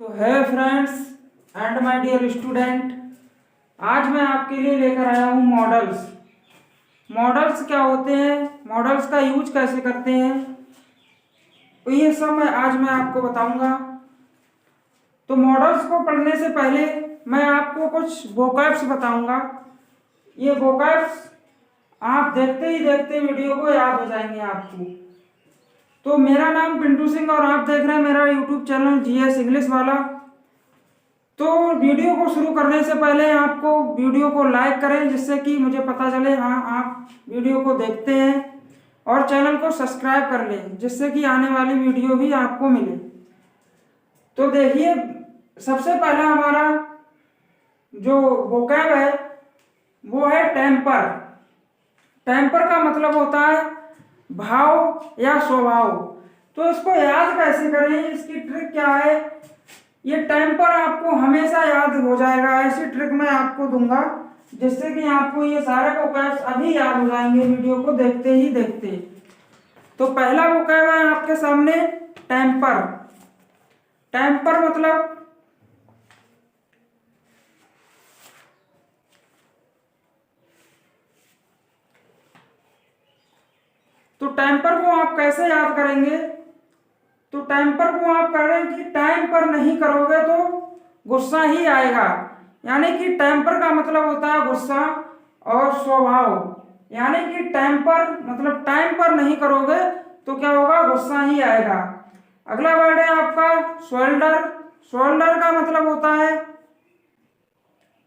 तो है friends and my dear student, आज मैं आपके लिए लेकर आया हूँ मॉडल्स। मॉडल्स क्या होते हैं, मॉडल्स का यूज कैसे करते हैं, तो ये सब मैं आपको बताऊंगा। तो मॉडल्स को पढ़ने से पहले मैं आपको कुछ वोकैब्स बताऊंगा। ये वोकैब्स आप देखते ही देखते वीडियो को याद हो जाएंगे आपको। तो मेरा नाम पिंटू सिंह और आप देख रहे हैं मेरा यूट्यूब चैनल जीएस इंग्लिश वाला। तो वीडियो को शुरू करने से पहले आपको वीडियो को लाइक करें, जिससे कि मुझे पता चले हाँ आप वीडियो को देखते हैं, और चैनल को सब्सक्राइब कर लें, जिससे कि आने वाली वीडियो भी आपको मिले। तो देखिए, सबसे पहला हमारा जो वोकैब है वो है टेम्पर। टेम्पर का मतलब होता है भाव या स्वभाव। तो इसको याद कैसे करें, इसकी ट्रिक क्या है, ये टेम्पर आपको हमेशा याद हो जाएगा। ऐसी ट्रिक मैं आपको दूंगा जिससे कि आपको ये सारे वोकैब्स अभी याद हो जाएंगे वीडियो को देखते ही देखते। तो पहला वोकैब है आपके सामने टेम्पर। टेम्पर मतलब तो टेम्पर को आप कैसे याद करेंगे, तो टेम्पर को आप करें कि टाइम पर नहीं करोगे तो गुस्सा ही आएगा। यानी कि टेम्पर का मतलब होता है गुस्सा और स्वभाव। यानी कि टेम्पर मतलब टाइम पर नहीं करोगे तो क्या होगा, गुस्सा ही आएगा। अगला वर्ड है आपका शोल्डर। शोल्डर का मतलब होता है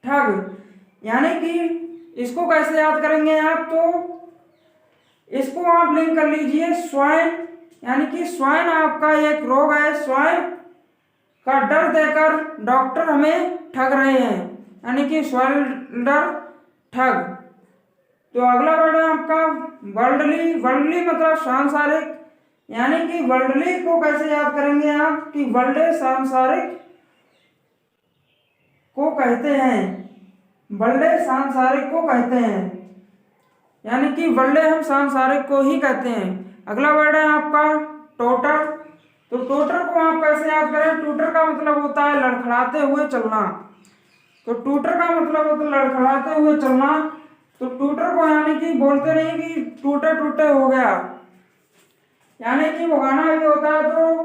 ठग। यानी कि इसको कैसे याद करेंगे आप, तो इसको आप लिंक कर लीजिए स्वाइन। यानी कि स्वाइन आपका एक रोग है, स्वाइन का डर देकर डॉक्टर हमें ठग रहे हैं, यानी कि शोल्डर ठग। तो अगला वर्ड है आपका वर्ल्डली। वर्ल्डली मतलब सांसारिक। यानी कि वर्ल्डली को कैसे याद करेंगे आप, कि वर्ल्ड सांसारिक को कहते हैं, वर्ल्ड सांसारिक को कहते हैं, यानी कि वर्ल्ड हम सांसारिक को ही कहते हैं। अगला वर्ड है आपका टोटर। तो टोटर को आप कैसे याद करें, टूटर का मतलब होता है लड़खड़ाते हुए चलना। तो टूटर का मतलब होता है लड़खड़ाते हुए चलना। तो टूटर को यानी कि बोलते नहीं कि टूटे टूटे हो गया, यानी कि वो गाना भी होता है। तो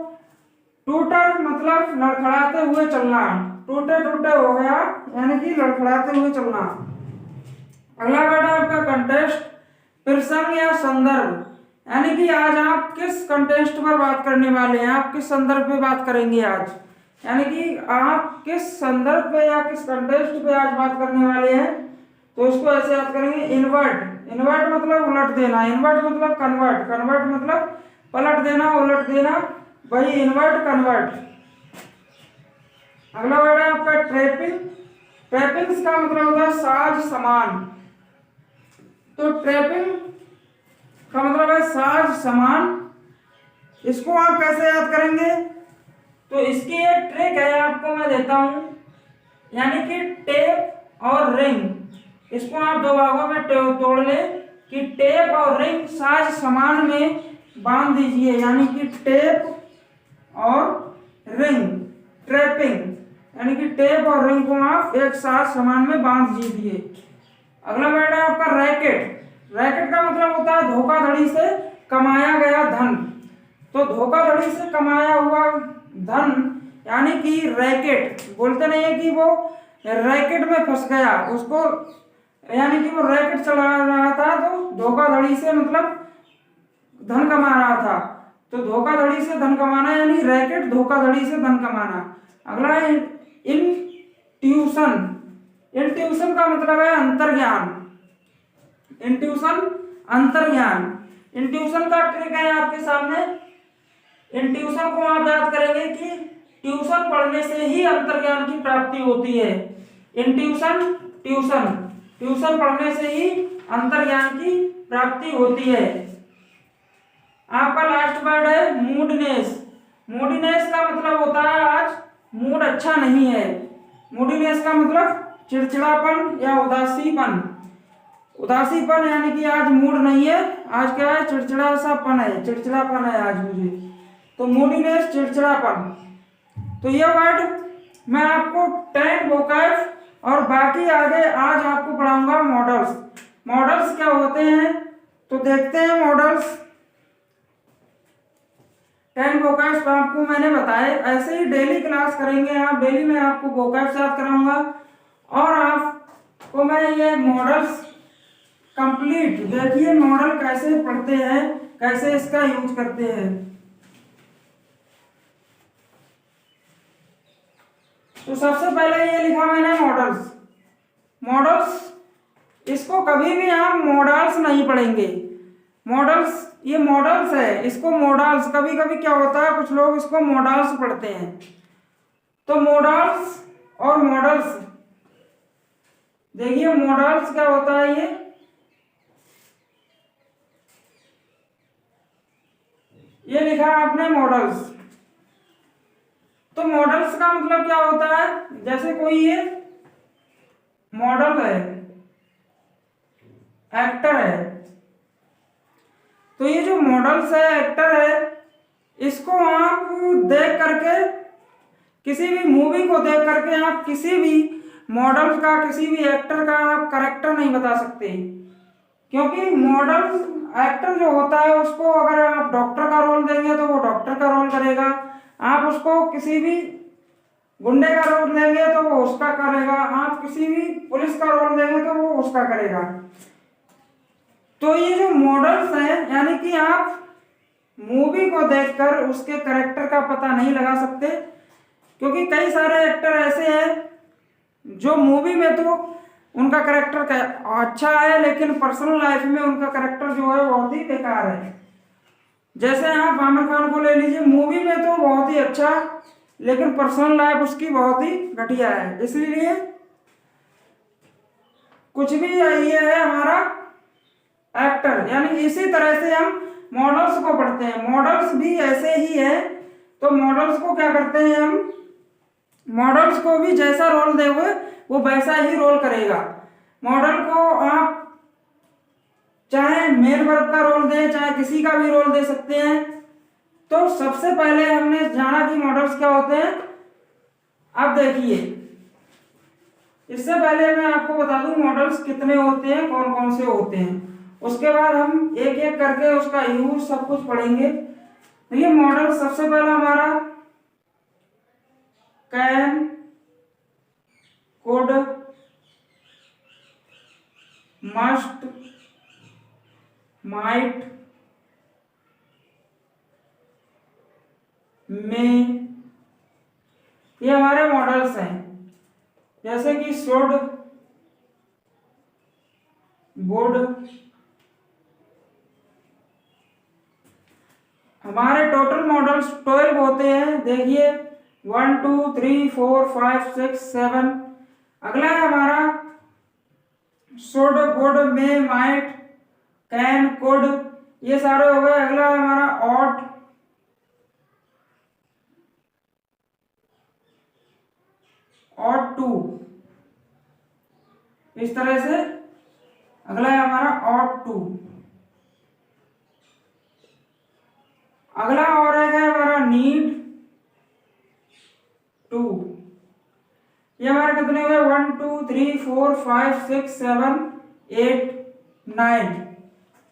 टूटर मतलब लड़खड़ाते हुए चलना, टूटे टूटे हो गया यानी कि लड़खड़ाते हुए चलना। अगला वर्ड है आपका कंटेस्ट, प्रसंग या संदर्भ। यानी कि आज आप किस कंटेस्ट पर बात करने वाले हैं, आप किस संदर्भ पे बात करेंगे आज, यानी कि आप किस संदर्भ पे या किस कंटेस्ट पे आज बात करने वाले हैं। तो इसको ऐसे याद करेंगे इन्वर्ट। इन्वर्ट मतलब उलट देना, इन्वर्ट मतलब कन्वर्ट, कन्वर्ट मतलब पलट देना, उलट देना, वही इन्वर्ट कन्वर्ट। अगला वर्ड है आपका ट्रैपिंग। ट्रैपिंग्स का मतलब होता है साज समान। तो ट्रैपिंग का मतलब है साज समान। इसको आप कैसे याद करेंगे, तो इसकी एक ट्रिक है आपको मैं देता हूं। यानी कि टेप और रिंग, इसको आप दो भागों में तोड़ ले कि टेप और रिंग साज समान में बांध दीजिए। यानी कि टेप और रिंग, ट्रैपिंग, यानी कि टेप और रिंग को आप एक साथ समान में बांध दीजिए। अगला वर्ड है आपका रैकेट। रैकेट का मतलब होता है धोखाधड़ी से कमाया गया धन। तो धोखाधड़ी से कमाया हुआ धन यानी कि रैकेट, बोलते नहीं है कि वो रैकेट में फंस गया उसको, यानी कि वो रैकेट चला रहा था तो धोखाधड़ी से मतलब धन कमा रहा था। तो धोखाधड़ी से धन कमाना यानी रैकेट, धोखाधड़ी से धन कमाना। अगला है इंट्यूशन। इंट्यूशन का मतलब है अंतर्ज्ञान। इंट्यूशन अंतर्ज्ञान। इंट्यूशन का ट्रिक है आपके सामने। इंट्यूशन को आप याद करेंगे कि ट्यूशन पढ़ने से ही अंतर्ज्ञान की प्राप्ति होती है। इंट्यूशन ट्यूशन, ट्यूशन पढ़ने से ही अंतर्ज्ञान की प्राप्ति होती है। आपका लास्ट वर्ड है मूडनेस। मूडनेस का मतलब होता है आज मूड अच्छा नहीं है। मूडनेस का मतलब चिड़चिड़ापन या उदासीपन। उदासीपन यानी कि आज मूड नहीं है, आज क्या है, चिड़चिड़ा सा पन है, चिड़चिड़ापन है आज मुझे। तो मूडीनेस चिड़चिड़ापन। तो ये वर्ड मैं आपको 10 वोकैब और बाकी आगे आज आपको पढ़ाऊंगा मॉडल्स। मॉडल्स क्या होते हैं तो देखते हैं। मॉडल्स 10 वोकैब्स आपको मैंने बताए, ऐसे ही डेली क्लास करेंगे आप। डेली मैं आपको वोकैब्स याद कराऊंगा और आपको मैं ये मॉडल्स कंप्लीट, देखिए मॉडल कैसे पढ़ते हैं, कैसे इसका यूज करते हैं। तो सबसे पहले ये लिखा मैंने मॉडल्स। मॉडल्स इसको कभी भी हम मॉडल्स नहीं पढ़ेंगे। मॉडल्स ये मॉडल्स है, इसको मॉडल्स, कभी कभी क्या होता है कुछ लोग इसको मॉडल्स पढ़ते हैं। तो मॉडल्स और मॉडल्स, देखिए मॉडल्स क्या होता है, ये लिखा आपने मॉडल्स। तो मॉडल्स का मतलब क्या होता है, जैसे कोई ये मॉडल है, एक्टर है, तो ये जो मॉडल्स है, एक्टर है, इसको आप देख करके, किसी भी मूवी को देख करके आप किसी भी मॉडल का, किसी भी एक्टर का आप कैरेक्टर नहीं बता सकते। क्योंकि मॉडल एक्टर जो होता है उसको अगर आप डॉक्टर का रोल देंगे तो वो डॉक्टर का रोल करेगा, आप उसको किसी भी गुंडे का रोल देंगे तो वो उसका करेगा, आप किसी भी पुलिस का रोल देंगे तो वो उसका करेगा। तो ये जो मॉडल्स हैं, यानी कि आप मूवी को देखकर उसके कैरेक्टर का पता नहीं लगा सकते। क्योंकि कई सारे एक्टर ऐसे हैं जो मूवी में तो उनका कैरेक्टर अच्छा है, लेकिन पर्सनल लाइफ में उनका कैरेक्टर जो है बहुत ही बेकार है। जैसे आप आमिर खान को ले लीजिए, मूवी में तो बहुत ही अच्छा, लेकिन पर्सनल लाइफ उसकी बहुत ही घटिया है। इसलिए कुछ भी ये है हमारा एक्टर, यानी इसी तरह से हम मॉडल्स को पढ़ते हैं। मॉडल्स भी ऐसे ही है। तो मॉडल्स को क्या करते हैं हम, मॉडल्स को भी जैसा रोल देंगे वो वैसा ही रोल करेगा। मॉडल को आप चाहे मेल वर्ब का रोल दें, चाहे किसी का भी रोल दे सकते हैं। तो सबसे पहले हमने जाना कि मॉडल्स क्या होते हैं। अब देखिए, इससे पहले मैं आपको बता दूं मॉडल्स कितने होते हैं, कौन कौन से होते हैं, उसके बाद हम एक एक करके उसका यूज सब कुछ पढ़ेंगे। तो ये मॉडल सबसे पहला हमारा कैन, कुड, मस्ट, माइट, मे, ये हमारे मॉडल्स हैं। जैसे कि शुड, वुड। हमारे टोटल मॉडल्स 12 होते हैं। देखिए 1 2 3 4 5 6 7। अगला है हमारा should, would, may, might, can, could, ये सारे हो गए। अगला है हमारा ऑट, ऑट टू, इस तरह से। अगला है हमारा ऑट टू। अगला और है हमारा नीड टू। ये हमारे कितने हुए, 1 2 3 4 5 6 7 8 9।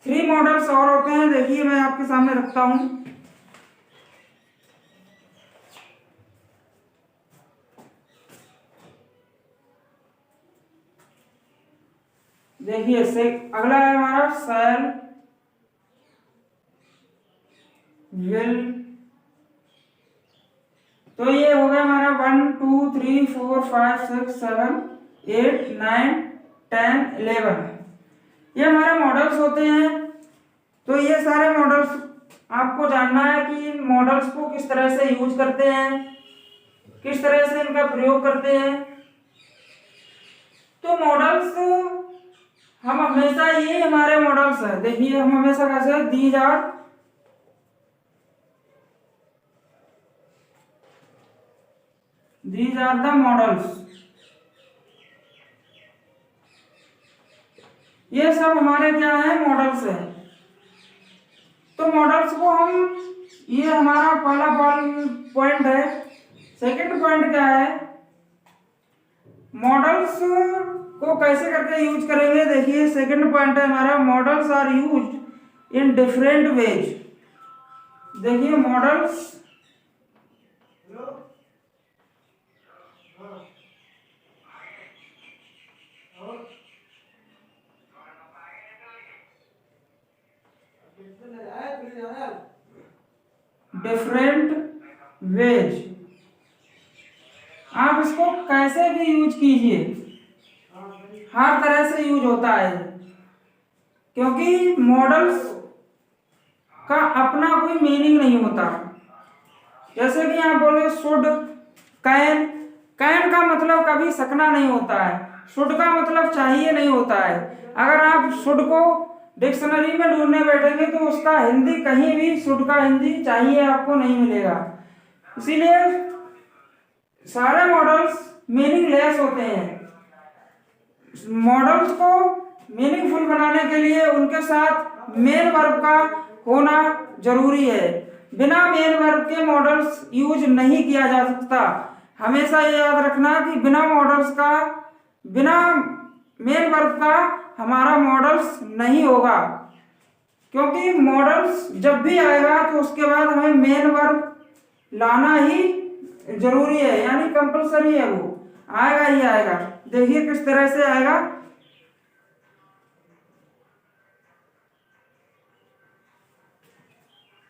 3 मॉडल्स और होते हैं। देखिए मैं आपके सामने रखता हूं। देखिए से अगला है हमारा शैल, विल। तो ये हो गया हमारा 1 2 3 4 5 6 7 8 9 10 11। ये हमारे मॉडल्स होते हैं। तो ये सारे मॉडल्स आपको जानना है कि मॉडल्स को किस तरह से यूज करते हैं, किस तरह से इनका प्रयोग करते हैं। तो मॉडल्स हम हमेशा, ये हमारे मॉडल्स है। देखिए हम हमेशा कैसे, दीज आर द मॉडल्स। ये सब हमारे क्या है, मॉडल्स है। तो मॉडल्स को हम, ये हमारा पहला पॉइंट है सेकंड पॉइंट क्या है, मॉडल्स को कैसे करके यूज करेंगे। देखिए सेकंड पॉइंट है हमारा, models are used in different ways. देखिए मॉडल्स डिफरेंट वेज, आप इसको कैसे भी यूज कीजिए, हर तरह से यूज होता है, क्योंकि मॉडल्स का अपना कोई मीनिंग नहीं होता। जैसे कि आप बोले शुड, कैन, कैन का मतलब कभी सकना नहीं होता है, शुड का मतलब चाहिए नहीं होता है। अगर आप शुड को डिक्शनरी में ढूंढने बैठेंगे तो उसका हिंदी कहीं भी शुड का हिंदी चाहिए आपको नहीं मिलेगा। इसीलिए सारे मॉडल्स मीनिंगलेस होते हैं। मॉडल्स को मीनिंगफुल बनाने के लिए उनके साथ मेन वर्ब का होना जरूरी है। बिना मेन वर्ब के मॉडल्स यूज नहीं किया जा सकता। हमेशा ये याद रखना कि बिना मॉडल्स का, बिना मेन वर्ब का हमारा मॉडल्स नहीं होगा, क्योंकि मॉडल्स जब भी आएगा तो उसके बाद हमें मेन वर्ब लाना ही जरूरी है, यानी कंपलसरी है, वो आएगा ही आएगा। देखिए किस तरह से आएगा।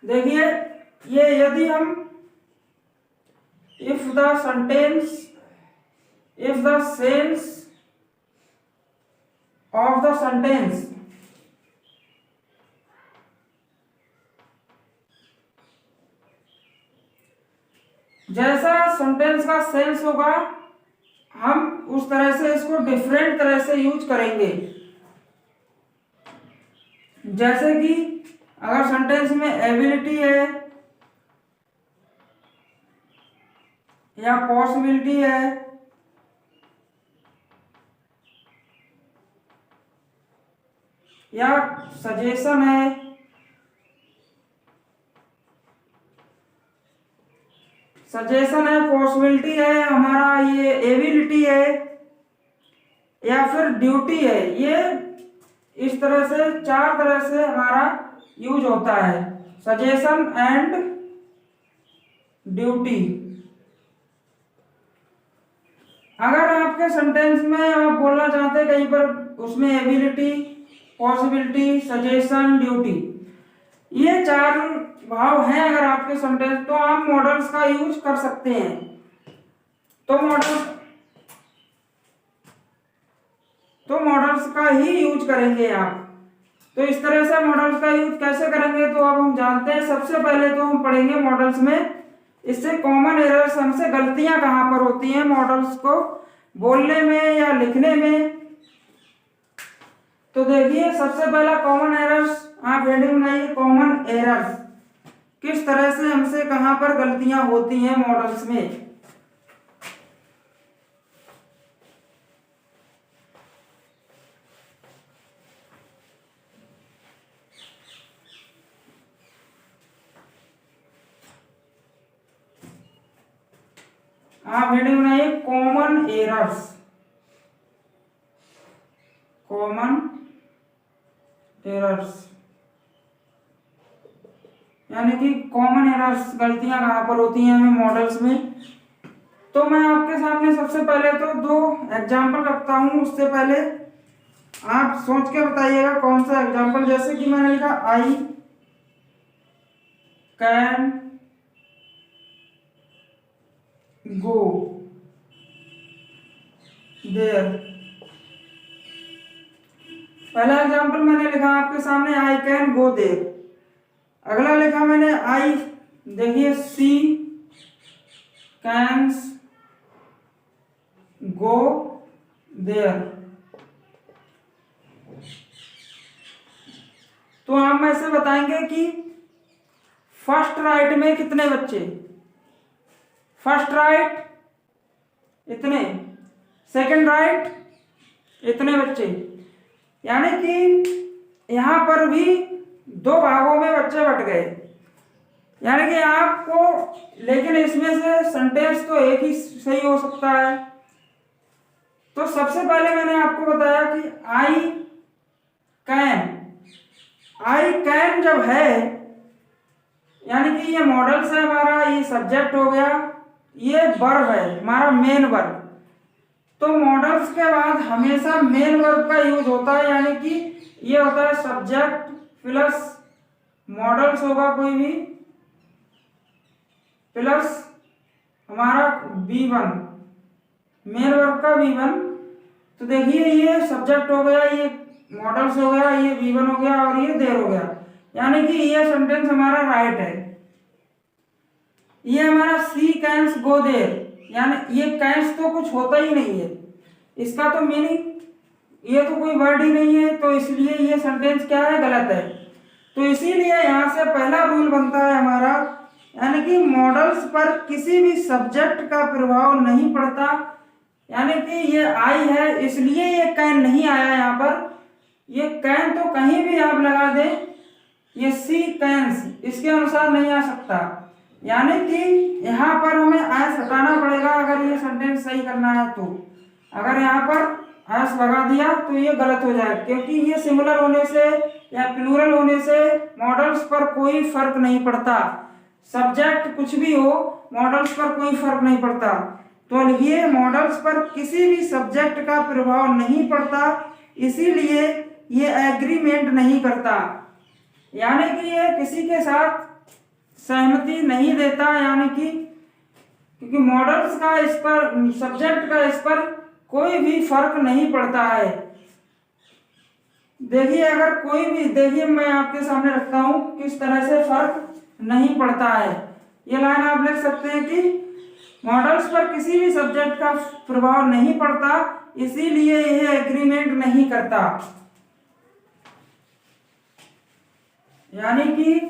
देखिए ये यदि हम if the sentence, if the sense of the sentence जैसा सेंटेंस का सेंस होगा हम उस तरह से इसको डिफरेंट तरह से यूज करेंगे। जैसे कि अगर सेंटेंस में एबिलिटी है या पॉसिबिलिटी है या सजेशन है पॉसिबिलिटी है, हमारा ये एबिलिटी है या फिर ड्यूटी है, ये इस तरह से चार तरह से हमारा यूज होता है, सजेशन एंड ड्यूटी। अगर आपके सेंटेंस में आप बोलना चाहते हैं कहीं पर उसमें एबिलिटी, पॉसिबिलिटी, सजेशन, ड्यूटी, ये चार भाव हैं अगर आपके सेंटेंस, तो आप मॉडल्स का यूज कर सकते हैं। तो मॉडल्स का ही यूज करेंगे आप। तो इस तरह से मॉडल्स का यूज कैसे करेंगे तो अब हम जानते हैं। सबसे पहले तो हम पढ़ेंगे मॉडल्स में इससे कॉमन एरर्स, हमसे गलतियां कहां पर होती हैं मॉडल्स को बोलने में या लिखने में। तो देखिए सबसे पहला कॉमन एरर्स, आप हेडिंग बनाइए कॉमन एरर्स, किस तरह से हमसे कहां पर गलतियां होती हैं मॉडल्स में। आप हेडिंग बनाइए कॉमन एरर्स, कॉमन एरर्स, यानी कि कॉमन एरर्स, गलतियां कहां पर होती हैं हमें मॉडल्स में। तो मैं आपके सामने सबसे पहले तो दो एग्जाम्पल रखता हूं, उससे पहले आप सोच के बताइएगा कौन सा एग्जाम्पल। जैसे कि मैंने लिखा आई कैन गो देयर। पहला एग्जाम्पल मैंने लिखा आपके सामने आई कैन गो देयर। अगला लिखा मैंने आई, देखिए सी कैन्स गो देयर। तो आप में से बताएंगे कि फर्स्ट राइट में कितने बच्चे, फर्स्ट राइट इतने, सेकंड राइट इतने बच्चे, यानी कि यहां पर भी दो भागों में बच्चे बट गए। यानी कि आपको, लेकिन इसमें से सेंटेंस तो एक ही सही हो सकता है। तो सबसे पहले मैंने आपको बताया कि आई कैन जब है, यानी कि ये मॉडल्स है हमारा, ये सब्जेक्ट हो गया, ये वर्ब है हमारा मेन वर्ब। तो मॉडल्स के बाद हमेशा मेन वर्ब का यूज होता है, यानी कि ये होता है सब्जेक्ट प्लस मॉडल्स होगा कोई भी, प्लस हमारा V1, मेन वर्ब का V1। तो देखिए ये सब्जेक्ट हो गया, ये मॉडल्स हो गया, ये V1 हो गया और ये देर हो गया, यानी कि ये सेंटेंस हमारा राइट है। ये हमारा सी कैंस गो देर, यानी ये कैंस तो कुछ होता ही नहीं है, इसका तो मीनिंग, ये तो कोई वर्ड ही नहीं है, तो इसलिए ये सेंटेंस क्या है, गलत है। तो इसीलिए यहाँ से पहला रूल बनता है हमारा, यानी कि मॉडल्स पर किसी भी सब्जेक्ट का प्रभाव नहीं पड़ता, यानी कि ये आई है इसलिए ये कैन नहीं आया यहाँ पर। ये कैन तो कहीं भी आप लगा दें, ये सी कैंस इसके अनुसार नहीं आ सकता, यानी कि यहाँ पर हमें एस हटाना पड़ेगा अगर ये सेंटेंस सही करना है। तो अगर यहाँ पर एस लगा दिया तो ये गलत हो जाएगा, क्योंकि ये सिंगुलर होने से या प्लूरल होने से मॉडल्स पर कोई फर्क नहीं पड़ता। सब्जेक्ट कुछ भी हो, मॉडल्स पर कोई फर्क नहीं पड़ता। तो ये मॉडल्स पर किसी भी सब्जेक्ट का प्रभाव नहीं पड़ता, इसीलिए ये एग्रीमेंट नहीं करता, यानी कि ये किसी के साथ सहमति नहीं देता, यानी कि क्योंकि मॉडल्स का इस पर, सब्जेक्ट का इस पर कोई भी फर्क नहीं पड़ता है। देखिए अगर कोई भी, देखिए मैं आपके सामने रखता हूं किस तरह से फर्क नहीं पड़ता है। ये लाइन आप लिख सकते हैं कि मॉडल्स पर किसी भी सब्जेक्ट का प्रभाव नहीं पड़ता, इसीलिए यह एग्रीमेंट नहीं करता, यानी कि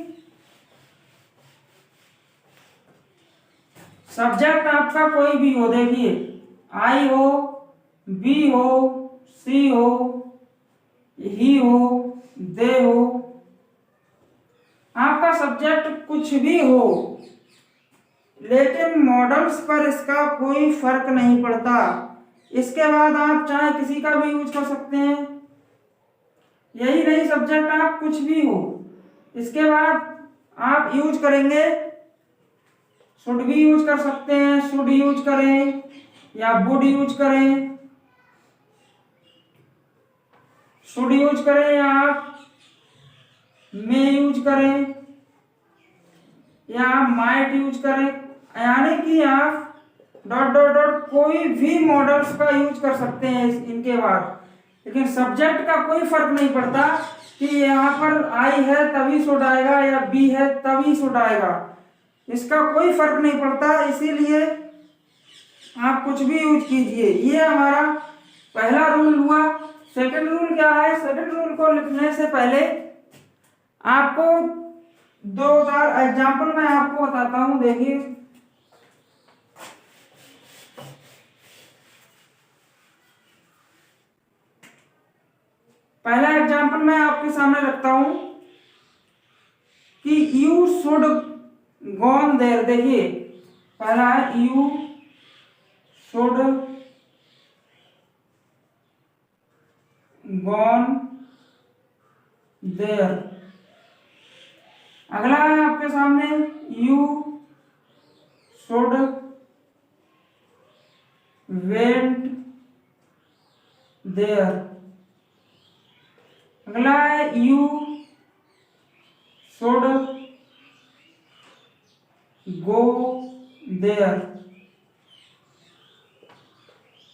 सब्जेक्ट आपका कोई भी हो, देखिए आई हो, बी हो, सी हो, ही हो, दे हो, आपका सब्जेक्ट कुछ भी हो, लेकिन मॉडल्स पर इसका कोई फर्क नहीं पड़ता। इसके बाद आप चाहे किसी का भी यूज कर सकते हैं, यही नहीं सब्जेक्ट आप कुछ भी हो, इसके बाद आप यूज करेंगे, शुड भी यूज कर सकते हैं, शुड यूज करें या वुड यूज करें, शुड यूज करें या आप मे यूज करें या आप माइट यूज करें, यानी कि आप डॉट डॉट डॉट कोई भी मॉडल्स का यूज कर सकते हैं इनके बाद। लेकिन सब्जेक्ट का कोई फर्क नहीं पड़ता कि यहाँ पर आई है तभी शुड आएगा या बी है तभी शुड आएगा, इसका कोई फर्क नहीं पड़ता, इसीलिए आप कुछ भी यूज कीजिए। ये हमारा पहला रूल हुआ। सेकंड रूल क्या है? सेकंड रूल को लिखने से पहले आपको दो एग्जाम्पल मैं आपको बताता हूं। देखिए पहला एग्जाम्पल मैं आपके सामने रखता हूं कि यू शुड गॉन देयर। देखिए पहला है यू शुड गॉन देयर। अगला है आपके सामने यू शुड वेंट देयर। अगला है यू शुड गो देयर।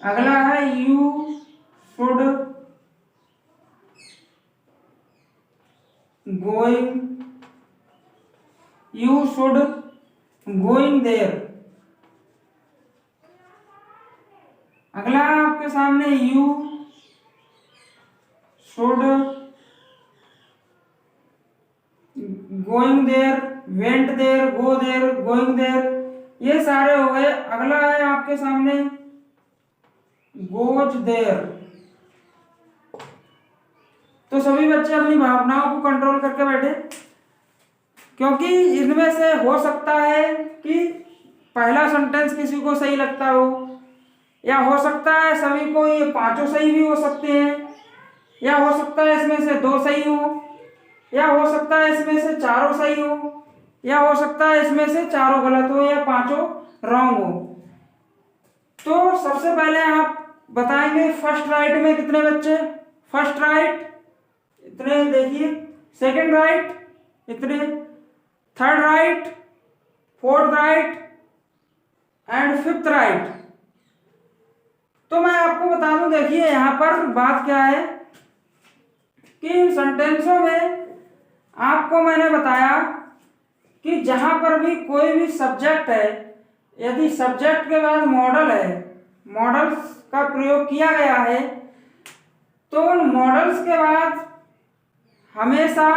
अगला है you should going, you should going there. अगला है आपके सामने you should going there, went there, go there, going there, ये सारे हो गए। अगला है आपके सामने गोज देयर। तो सभी बच्चे अपनी भावनाओं को कंट्रोल करके बैठे। क्योंकि इनमें से हो सकता है कि पहला सेंटेंस किसी को सही लगता हो, या हो सकता है सभी को ये पांचों सही भी हो सकते हैं, या हो सकता है इसमें से दो सही हो, या हो सकता है इसमें से चारों सही हो, या हो सकता है इसमें से चारों गलत हो या पांचों रॉन्ग हो। तो सबसे पहले आप बताएंगे फर्स्ट राइट में कितने बच्चे, फर्स्ट राइट इतने देखिए, सेकंड राइट इतने, third right, fourth right and fifth right. तो मैं आपको बता दूं, देखिए यहां पर बात क्या है कि सेंटेंसों में आपको मैंने बताया कि जहां पर भी कोई भी सब्जेक्ट है, यदि सब्जेक्ट के बाद मॉडल है, मॉडल्स का प्रयोग किया गया है, तो उन मॉडल्स के बाद हमेशा,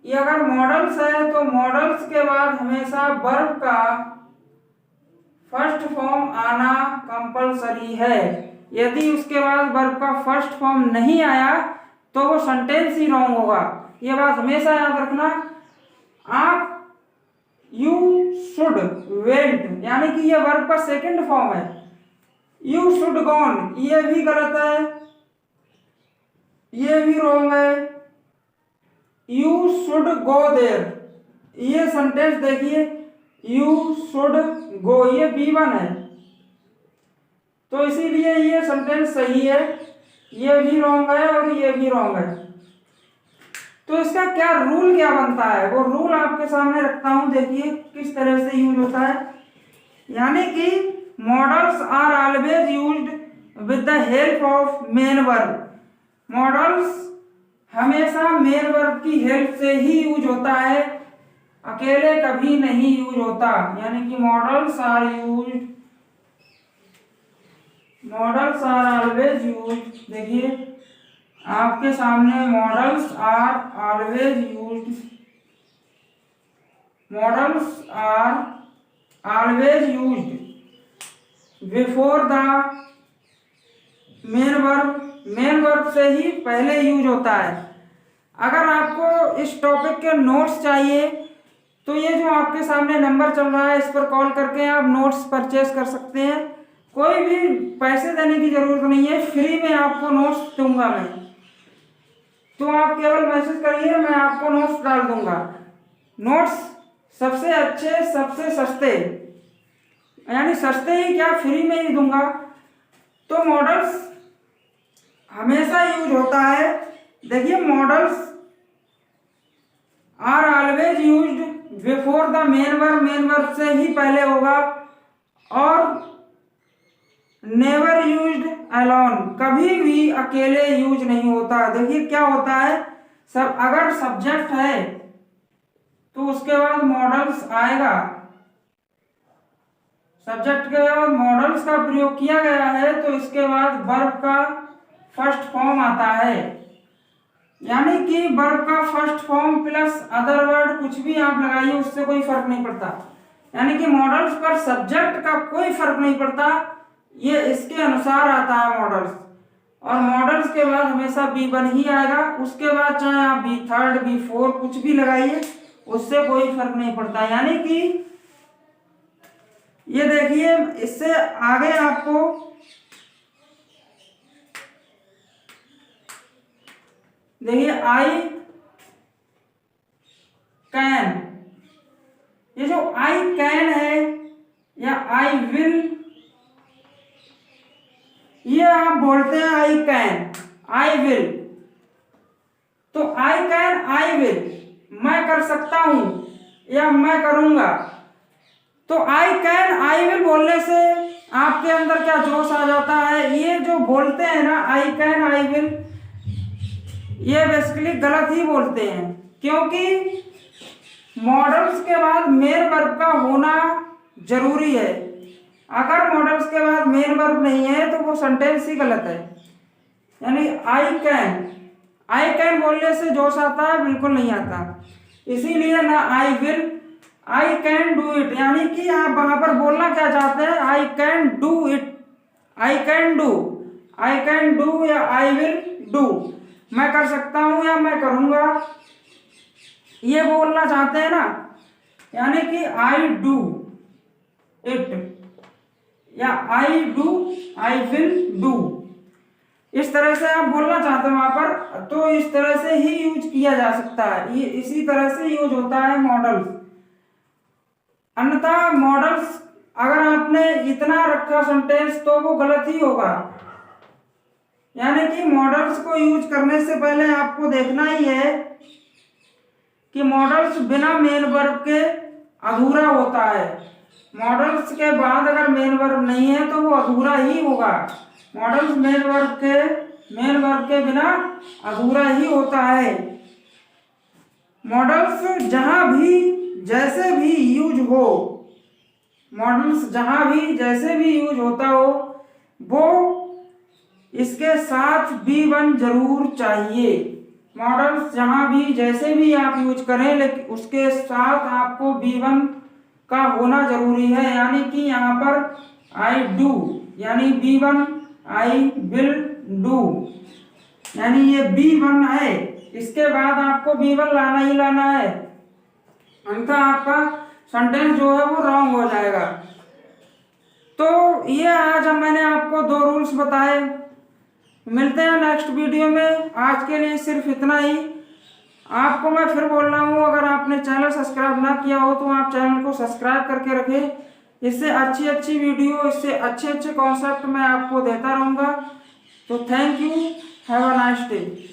ये अगर मॉडल्स है तो मॉडल्स के बाद हमेशा वर्ब का फर्स्ट फॉर्म आना कंपलसरी है। यदि उसके बाद वर्ब का फर्स्ट फॉर्म नहीं आया तो वो सेंटेंस ही रॉन्ग होगा। ये बात हमेशा याद रखना। आप यू शुड वेंट, यानी कि ये वर्ब का सेकंड फॉर्म है। यू शुड गॉन, ये भी गलत है, ये भी रॉन्ग है। यू शुड गो देयर, ये सेंटेंस देखिए, यू शुड गो, ये B1 है, तो इसीलिए ये सेंटेंस सही है, ये भी रॉन्ग है और ये भी रॉन्ग है। तो इसका क्या रूल क्या बनता है, वो रूल आपके सामने रखता हूं, देखिए किस तरह से यूज होता है। यानी कि models are always used with the help of main verb. Models हमेशा मेन वर्ब की हेल्प से ही यूज होता है, अकेले कभी नहीं यूज होता। यानी कि मॉडल्स आर ऑलवेज यूज, देखिए आपके सामने models are always used before the main verb. Main verb से ही पहले यूज होता है। अगर आपको इस टॉपिक के नोट्स चाहिए तो ये जो आपके सामने नंबर चल रहा है, इस पर कॉल करके आप नोट्स परचेज कर सकते हैं। कोई भी पैसे देने की जरूरत नहीं है, फ्री में आपको नोट्स दूंगा मैं। तो आप केवल मैसेज करिए, मैं आपको नोट्स डाल दूंगा। नोट्स सबसे अच्छे, सबसे सस्ते, यानी सस्ते ही क्या, फ्री में ही दूंगा। तो मॉडल्स हमेशा यूज होता है। देखिए models are always used before the main verb, main verb से ही पहले होगा। और नेवर यूज्ड अलोन, कभी भी अकेले यूज नहीं होता। देखिए क्या होता है, सब अगर सब्जेक्ट है तो उसके बाद मॉडल्स आएगा, सब्जेक्ट के बाद मॉडल्स का प्रयोग किया गया है तो इसके बाद वर्ब का फर्स्ट फॉर्म आता है। यानी कि वर्ब का first form plus other word कुछ भी आप लगाइए, उससे कोई फर्क नहीं पड़ता। यानी कि मॉडल्स पर सब्जेक्ट का कोई फर्क नहीं पड़ता, ये इसके अनुसार आता है मॉडल्स। और मॉडल्स के बाद हमेशा B1 ही आएगा। उसके बाद चाहे आप B3, B4 कुछ भी लगाइए, उससे कोई फर्क नहीं पड़ता। यानी कि ये देखिए, इससे आगे आपको देखिए आई कैन, ये जो आई कैन है या आई विल, ये आप बोलते हैं आई कैन, आई विल। तो आई कैन, आई विल, मैं कर सकता हूं या मैं करूंगा। तो आई कैन, आई विल बोलने से आपके अंदर क्या जोश आ जाता है। ये जो बोलते हैं ना आई कैन, आई विल, ये बेसिकली गलत ही बोलते हैं, क्योंकि मॉडल्स के बाद मेन वर्ब का होना जरूरी है। अगर मॉडल्स के बाद मेन वर्ब नहीं है तो वो सेंटेंस ही गलत है। यानी आई कैन बोलने से जोश आता है, बिल्कुल नहीं आता। इसीलिए ना I will, I can do it, यानी कि आप वहां पर बोलना क्या चाहते हैं, I can do it, I can do या आई विल डू, मैं कर सकता हूं या मैं करूंगा। ये बोलना चाहते हैं ना, यानी कि आई डू इट या I do, I will do, इस तरह से आप बोलना चाहते हैं वहां पर, तो इस तरह से ही यूज किया जा सकता है। ये इसी तरह से यूज होता है मॉडल्स। अन्यथा मॉडल्स अगर आपने इतना रखा सेंटेंस तो वो गलत ही होगा। यानी कि मॉडल्स को यूज करने से पहले आपको देखना ही है कि मॉडल्स बिना मेन वर्ब के अधूरा होता है। मॉडल्स के बाद अगर मेन वर्ब नहीं है तो वो अधूरा ही होगा। मॉडल्स मेन वर्ब के बिना अधूरा ही होता है। मॉडल्स जहां भी जैसे भी यूज हो, मॉडल्स जहां भी जैसे भी यूज होता हो, वो इसके साथ B1 जरूर चाहिए। मॉडल्स जहां भी जैसे भी आप यूज करें, लेकिन उसके साथ आपको B1 का होना जरूरी है। यानी कि यहाँ पर आई डू यानी B1, आई विल डू यानी ये B1 है, इसके बाद आपको B1 लाना ही लाना है, अन्यथा आपका सेंटेंस जो है वो रॉन्ग हो जाएगा। तो ये आज मैंने आपको 2 रूल्स बताए। मिलते हैं नेक्स्ट वीडियो में। आज के लिए सिर्फ इतना ही। आपको मैं फिर बोल रहा हूँ, अगर आपने चैनल सब्सक्राइब ना किया हो तो आप चैनल को सब्सक्राइब करके रखें। इससे अच्छी वीडियो, इससे अच्छे कॉन्सेप्ट मैं आपको देता रहूँगा। तो thank you, have a nice day.